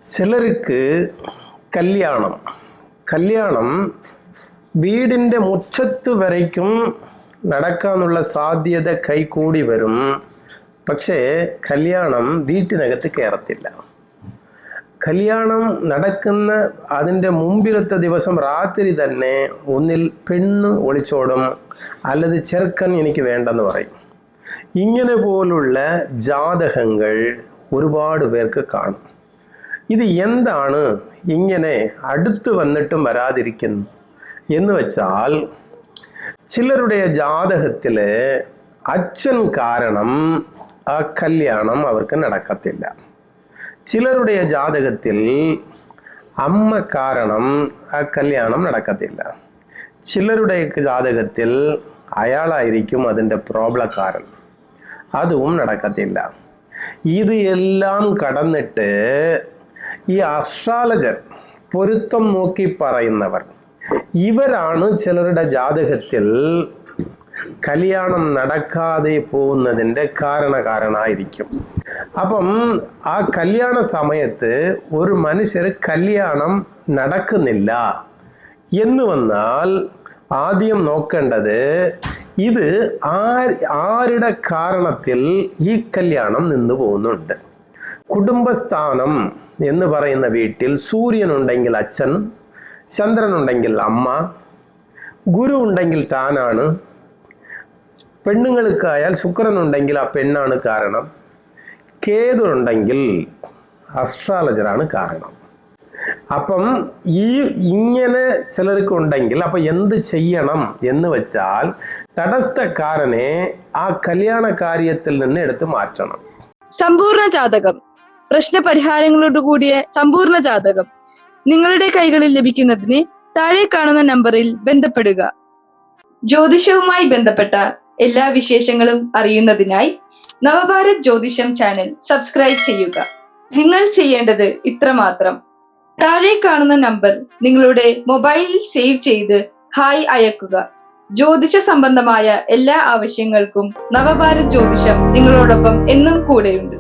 ചിലർക്ക് കല്യാണം വീടിൻ്റെ മുറ്റത്ത് വരയ്ക്കും നടക്കാനുള്ള സാധ്യത കൈകൂടി വരും. പക്ഷേ കല്യാണം വീട്ടിനകത്ത് കയറത്തില്ല. കല്യാണം നടക്കുന്ന അതിൻ്റെ മുമ്പിലത്തെ ദിവസം രാത്രി തന്നെ ഒന്നിൽ പെണ്ണ് ഒളിച്ചോടും, അല്ലത് ചെറുക്കൻ എനിക്ക് വേണ്ടെന്ന് പറയും. ഇങ്ങനെ പോലുള്ള ജാതകങ്ങൾ ഒരുപാട് പേർക്ക് കാണും. ഇത് എന്താണ് ഇങ്ങനെ അടുത്ത് വന്നിട്ടും വരാതിരിക്കുന്നു എന്ന് വെച്ചാൽ, ചിലരുടെ ജാതകത്തിൽ അച്ഛൻ കാരണം ആ കല്യാണം അവർക്ക് നടക്കത്തില്ല. ചിലരുടെ ജാതകത്തിൽ അമ്മ കാരണം ആ കല്യാണം നടക്കത്തില്ല. ചിലരുടെ ജാതകത്തിൽ അയാളായിരിക്കും അതിൻ്റെ പ്രോബ്ലക്കാരൻ, അതും നടക്കത്തില്ല. ഇത് എല്ലാം കടന്നിട്ട് ഈ അസ്ട്രോളജർ, പൊരുത്തം നോക്കി പറയുന്നവർ, ഇവരാണ് ചിലരുടെ ജാതകത്തിൽ കല്യാണം നടക്കാതെ പോകുന്നതിൻ്റെ കാരണക്കാരനായിരിക്കും. അപ്പം ആ കല്യാണ സമയത്ത് ഒരു മനുഷ്യർ കല്യാണം നടക്കുന്നില്ല എന്ന് വന്നാൽ ആദ്യം നോക്കേണ്ടത് ഇത് ആരുടെ കാരണത്തിൽ ഈ കല്യാണം നിന്നു പോകുന്നുണ്ട്. കുടുംബസ്ഥാനം എന്ന് പറയുന്ന വീട്ടിൽ സൂര്യനുണ്ടെങ്കിൽ അച്ഛൻ, ചന്ദ്രനുണ്ടെങ്കിൽ അമ്മ, ഗുരു ഉണ്ടെങ്കിൽ താനാണ്, പെണ്ണുങ്ങൾക്കായാൽ ശുക്രനുണ്ടെങ്കിൽ ആ പെണ്ണാണ് കാരണം, കേതുണ്ടെങ്കിൽ അസ്ട്രോളജറാണ് കാരണം. അപ്പം ഇങ്ങനെ ചിലർക്ക് ഉണ്ടെങ്കിൽ അപ്പം എന്ത് ചെയ്യണം എന്ന് വെച്ചാൽ, തടസ്സക്കാരനെ ആ കല്യാണ കാര്യത്തിൽ നിന്ന് എടുത്ത് മാറ്റണം. സമ്പൂർണ്ണ ജാതകം, പ്രശ്നപരിഹാരങ്ങളോടുകൂടിയ സമ്പൂർണ്ണ ജാതകം നിങ്ങളുടെ കൈകളിൽ ലഭിക്കുന്നതിന് താഴെ കാണുന്ന നമ്പറിൽ ബന്ധപ്പെടുക. ജ്യോതിഷവുമായി ബന്ധപ്പെട്ട എല്ലാ വിശേഷങ്ങളും അറിയുന്നതിനായി നവഭാരത് ജ്യോതിഷം ചാനൽ സബ്സ്ക്രൈബ് ചെയ്യുക. നിങ്ങൾ ചെയ്യേണ്ടത് ഇത്രമാത്രം: താഴെ കാണുന്ന നമ്പർ നിങ്ങളുടെ മൊബൈലിൽ സേവ് ചെയ്ത് ഹായ് അയക്കുക. ജ്യോതിഷ സംബന്ധമായ എല്ലാ ആവശ്യങ്ങൾക്കും നവഭാരത് ജ്യോതിഷം നിങ്ങളോടൊപ്പം എന്നും കൂടെയുണ്ട്.